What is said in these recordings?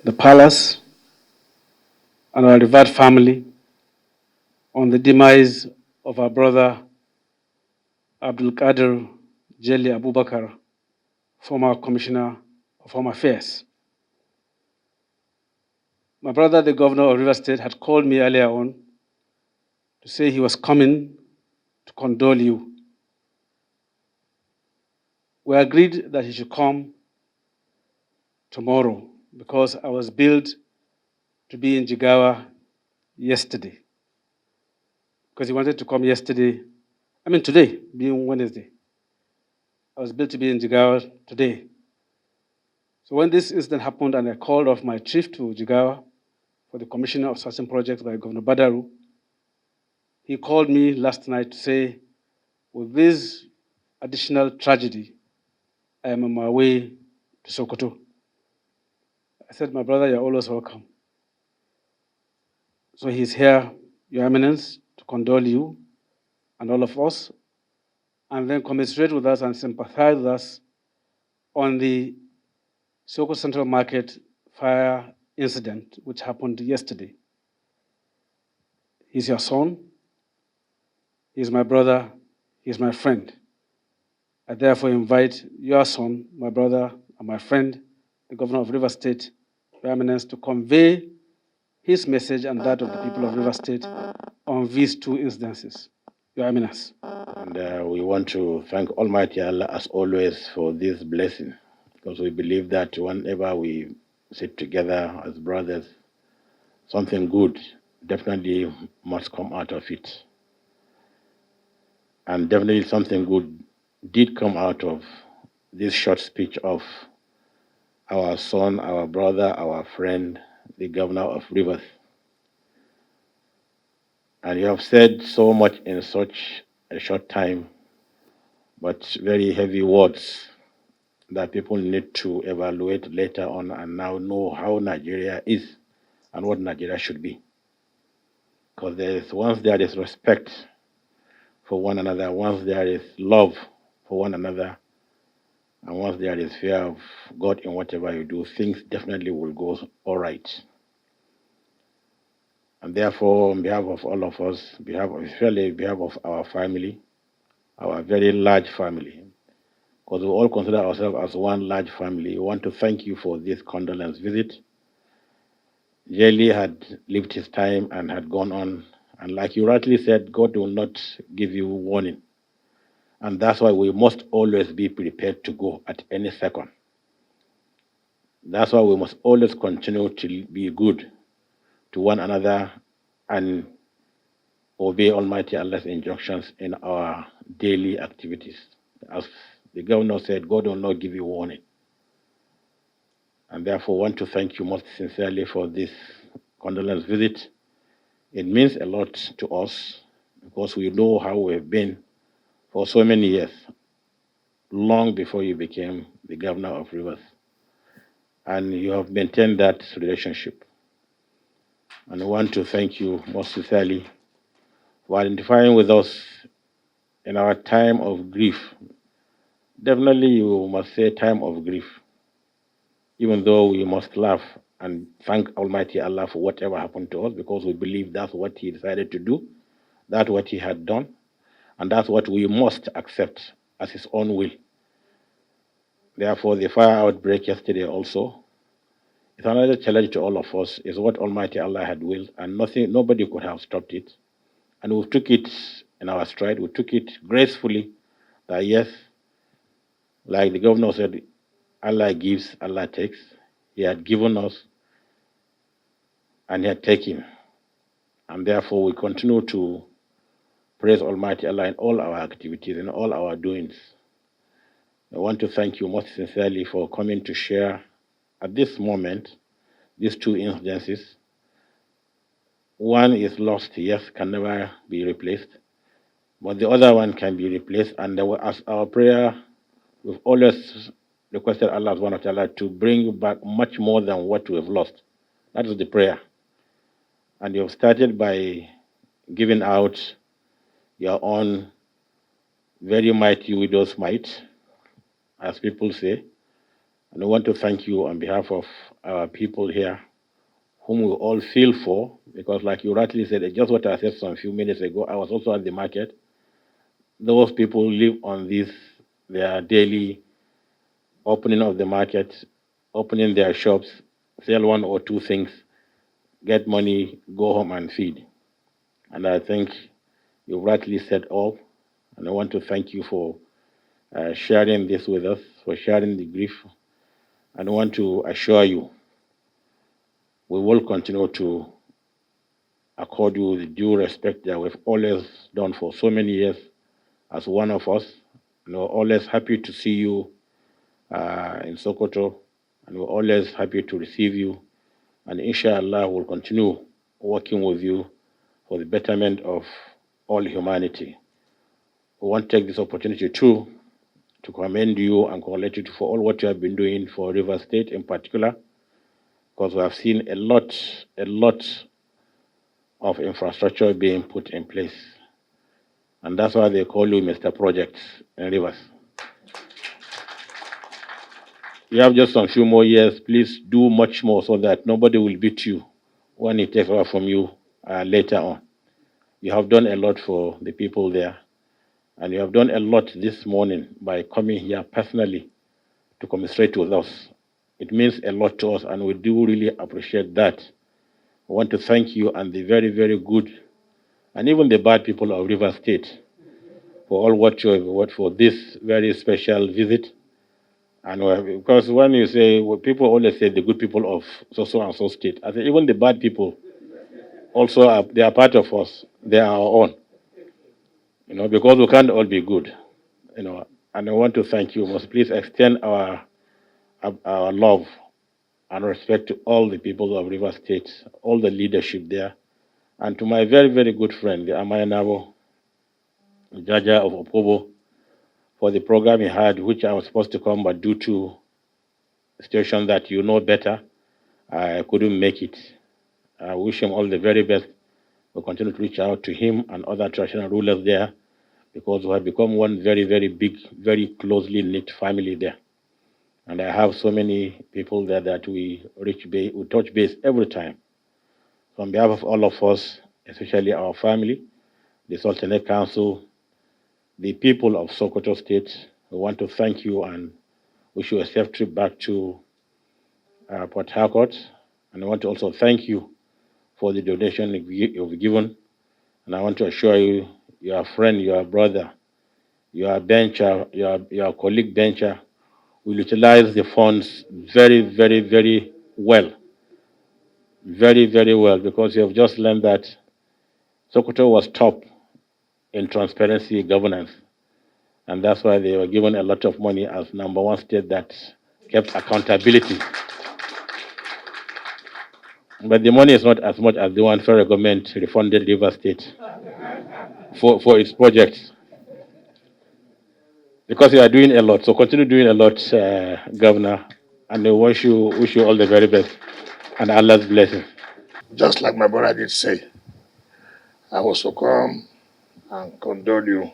The palace and our revered family on the demise of our brother Abdul Qadir Jeli Abubakar, former Commissioner of Home Affairs. My brother, the governor of River State, had called me earlier on to say he was coming to condole you. We agreed that he should come tomorrow because I was billed to be in Jigawa yesterday. Because he wanted to come today, being Wednesday. I was billed to be in Jigawa today. So when this incident happened and I called off my trip to Jigawa for the commissioner of certain projects by Governor Badaru, he called me last night to say, with this additional tragedy, I am on my way to Sokoto. I said, my brother, you're always welcome. So he's here, Your Eminence, to condole you and all of us, and then commiserate with us and sympathize with us on the Sokoto Central Market fire incident, which happened yesterday. He's your son, he's my brother, he's my friend. I therefore invite your son, my brother, and my friend, the governor of River State, Your Eminence, to convey his message and that of the people of River State on these two incidences. Your Eminence. And we want to thank Almighty Allah, as always, for this blessing, because we believe that whenever we sit together as brothers, something good definitely must come out of it. And definitely something good did come out of this short speech of our son, our brother, our friend, the governor of Rivers. And you have said so much in such a short time, but very heavy words that people need to evaluate later on and now know how Nigeria is and what Nigeria should be. Because once there is respect for one another, once there is love for one another, and once there is fear of God in whatever you do, things definitely will go all right. And therefore, on behalf of all of us, especially on behalf of our family, our very large family, because we all consider ourselves as one large family, we want to thank you for this condolence visit. Jelly had lived his time and had gone on, and like you rightly said, God will not give you warning. And that's why we must always be prepared to go at any second. That's why we must always continue to be good to one another and obey Almighty Allah's injunctions in our daily activities. As the governor said, God will not give you warning. And therefore, want to thank you most sincerely for this condolence visit. It means a lot to us because we know how we've been for so many years, long before you became the governor of Rivers. And you have maintained that relationship. And I want to thank you most sincerely for identifying with us in our time of grief. Definitely, you must say time of grief, even though we must laugh and thank Almighty Allah for whatever happened to us, because we believe that's what He decided to do, that's what He had done, and that's what we must accept as His own will. Therefore, the fire outbreak yesterday also is another challenge to all of us, is what Almighty Allah had willed, and nobody could have stopped it. And we took it in our stride, we took it gracefully, that yes, like the governor said, Allah gives, Allah takes. He had given us and He had taken. And therefore we continue to praise Almighty Allah in all our activities, in all our doings. I want to thank you most sincerely for coming to share at this moment these two incidences. One is lost, yes, can never be replaced. but the other one can be replaced. And as our prayer, we've always requested Allah subhanahu wa ta'ala to bring back much more than what we've lost. That is the prayer. And you've started by giving out your own very mighty widow's mite, as people say. And I want to thank you on behalf of our people here, whom we all feel for, because like you rightly said, just what I said some few minutes ago, I was also at the market. Those people live on this, their daily opening of the market, opening their shops, sell one or two things, get money, go home and feed. And I think you rightly said all. And I want to thank you for sharing this with us, for sharing the grief. And I want to assure you, we will continue to accord you the due respect that we've always done for so many years as one of us. And we're always happy to see you in Sokoto, and we're always happy to receive you. And inshallah, we'll continue working with you for the betterment of all humanity. We want to take this opportunity too to commend you and congratulate you for all what you have been doing for River State in particular, because we have seen a lot of infrastructure being put in place. And that's why they call you Mr. Projects in Rivers. You have just some few more years. Please do much more so that nobody will beat you when it takes over from you later on. You have done a lot for the people there. And you have done a lot this morning by coming here personally to commiserate with us. It means a lot to us, and we do really appreciate that. I want to thank you and the very, very good, and even the bad people of River State for all what you have worked for this very special visit. And because when you say, well, people always say the good people of so and so state, I say even the bad people also they are part of us. They are our own. Because we can't all be good. And I want to thank you. Must please extend our love and respect to all the people of River State, all the leadership there, and to my very, very good friend, the AMINU Jaja of Opobo, for the program he had, which I was supposed to come, but due to situation that you know better, I couldn't make it. I wish him all the very best. We'll continue to reach out to him and other traditional rulers there, because we have become one very, very big, very closely knit family there. And I have so many people there that we touch base every time. So on behalf of all of us, especially our family, the Sultanate Council, the people of Sokoto State, we want to thank you and wish you a safe trip back to Port Harcourt. And I want to also thank you for the donation you've given. And I want to assure you, your friend, your brother, your bencher, your colleague bencher will utilize the funds very, very, very well. Very, very well, because you have just learned that Sokoto was top in transparency governance. And that's why they were given a lot of money as number one state that kept accountability. But the money is not as much as the one federal government refunded River State for its projects. Because you are doing a lot. So continue doing a lot, Governor. And I wish you all the very best and Allah's blessing. Just like my brother did say, I also come and condole you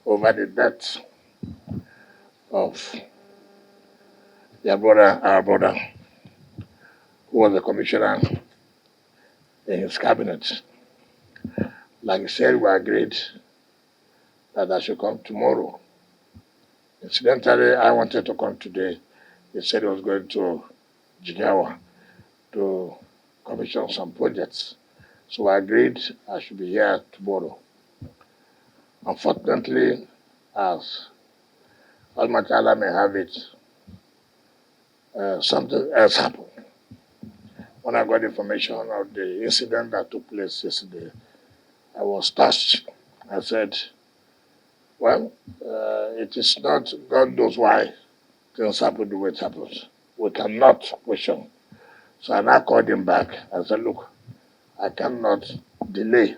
over the death of our brother, who was a commissioner in his cabinet. Like he said, we agreed that I should come tomorrow. Incidentally, I wanted to come today. He said he was going to Jigawa to commission some projects. So I agreed I should be here tomorrow. Unfortunately, as Almighty Allah may have it, something else happened. When I got information of the incident that took place yesterday, I was touched. I said, well, it is not, God knows why things happen the way it happens. We cannot question. So I now called him back and said, look, I cannot delay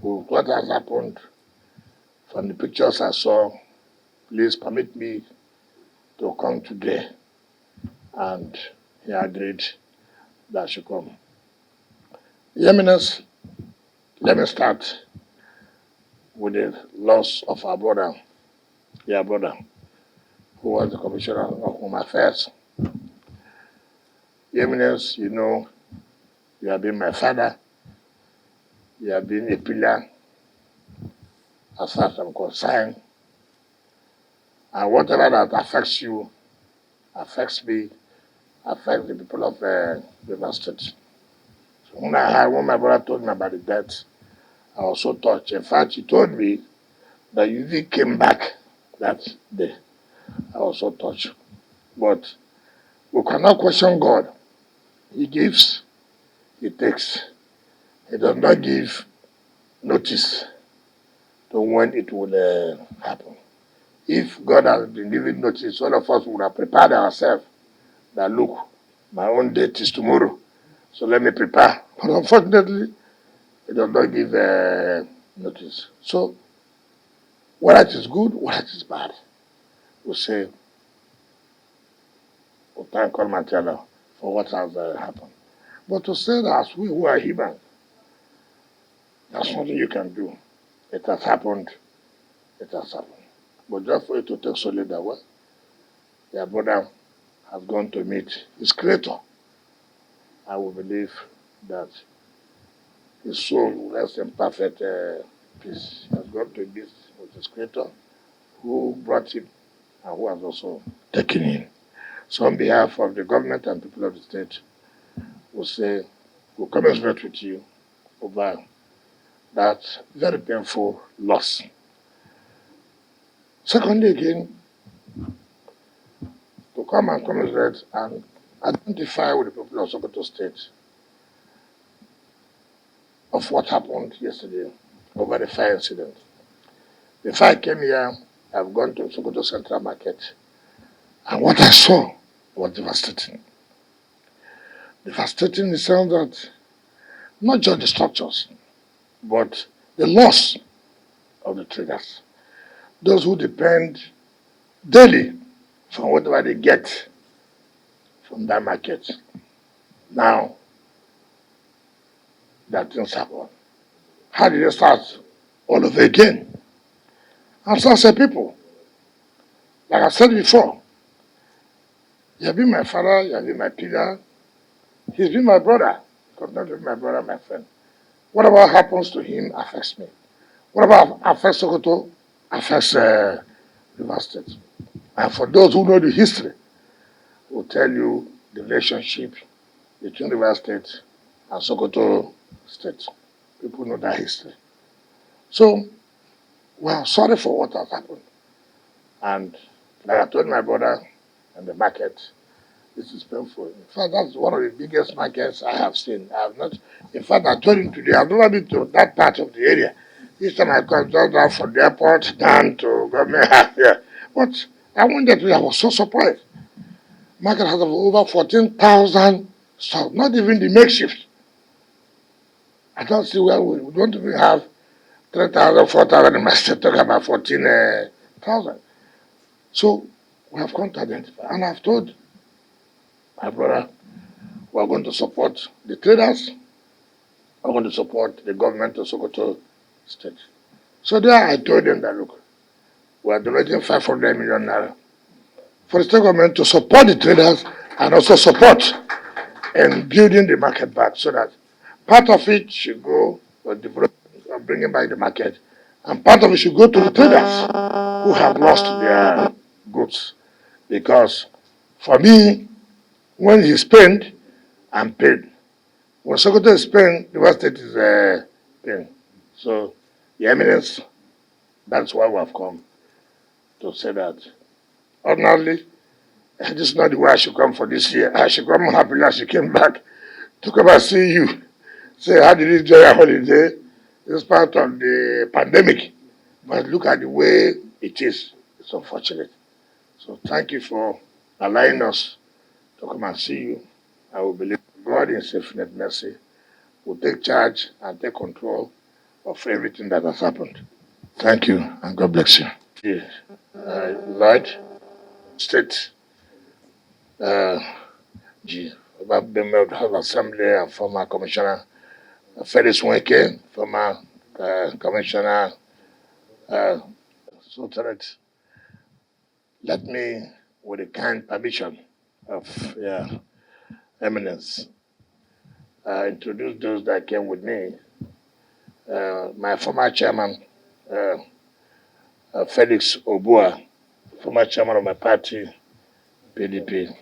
with what has happened From the pictures I saw, please permit me to come today. And he agreed that I should come. Your Eminence, let me start with the loss of our brother, your brother, who was the Commissioner of Home Affairs. Your Eminence, you know, you have been my father. You have been a pillar as far as I'm concerned. And whatever that affects you, affects me, affects the people of River State. So when my brother told me about the death, I was so touched. In fact, he told me that you even came back that day. I was so touched. But we cannot question God. He gives, he takes. He does not give notice to when it will happen. If God has been giving notice, all of us would have prepared ourselves that, look, my own date is tomorrow, so let me prepare. But unfortunately, it does not give notice. So, whether it is good, whether it is bad, we say, we thank Almighty Allah for what has happened. But to say that as we who are human, that's nothing you can do. It has happened, it has happened. But just for you to take solid that way, your brother has gone to meet his creator. I will believe that his soul will rest in perfect peace. He has gone to meet with his creator, who brought him and who has also taken him. So on behalf of the government and people of the state, we'll say, we'll commiserate with you over that very painful loss. Secondly, again, to come and commiserate and identify with the people of Sokoto State of what happened yesterday over the fire incident. Before I came here, I've gone to Sokoto Central Market, and what I saw was devastating. Devastating in the sense that not just the structures, but the loss of the traders. Those who depend daily from whatever they get from that market. Now, that things happen. How did they start all over again? And so I said, people, like I said before, you have been my father, you have been my pillar, he's been my brother, continue to be my brother, my friend. Whatever happens to him affects me. Whatever affects Sokoto affects River State. And for those who know the history, will tell you the relationship between River State and Sokoto State. People know that history. So, we are sorry for what has happened. And like I told my brother in the market, this is painful. In fact, that's one of the biggest markets I have seen. I have not, in fact, I told him today, I've never been to that part of the area. Each time I come just down from the airport down to government house here. But I went there today, I was so surprised. Market has over 14,000 stores, not even the makeshift. I don't see where we don't even have 3,000, 4,000 in my state, talking about 14,000. So we have come to identify. And I've told my brother, we're going to support the traders, we're going to support the government of Sokoto State. So there I told them that, look, we're donating 500 million naira for the state government to support the traders and also support in building the market back, so that part of it should go for development and bringing back the market, and part of it should go to the traders who have lost their goods. Because for me, when he spend, I'm paid. When Sokoto is paying, the West State is paying. So, Your Eminence, that's why we have come to say that. Ordinarily, this is not the way I should come for this year. I should come happily as she came back to come and see you. Say, how did you enjoy your holiday? It's part of the pandemic. But look at the way it is. It's unfortunate. So thank you for allowing us to come and see you. I will believe God in His infinite mercy will take charge and take control of everything that has happened. Thank you, and God bless you. Yeah. Lloyd, State, G, member of the House of Assembly and former Commissioner Felix Wike, former Commissioner Sultan. Let me, with the kind permission of Eminence, introduce those that came with me. My former chairman, Felix Obua, former chairman of my party, PDP.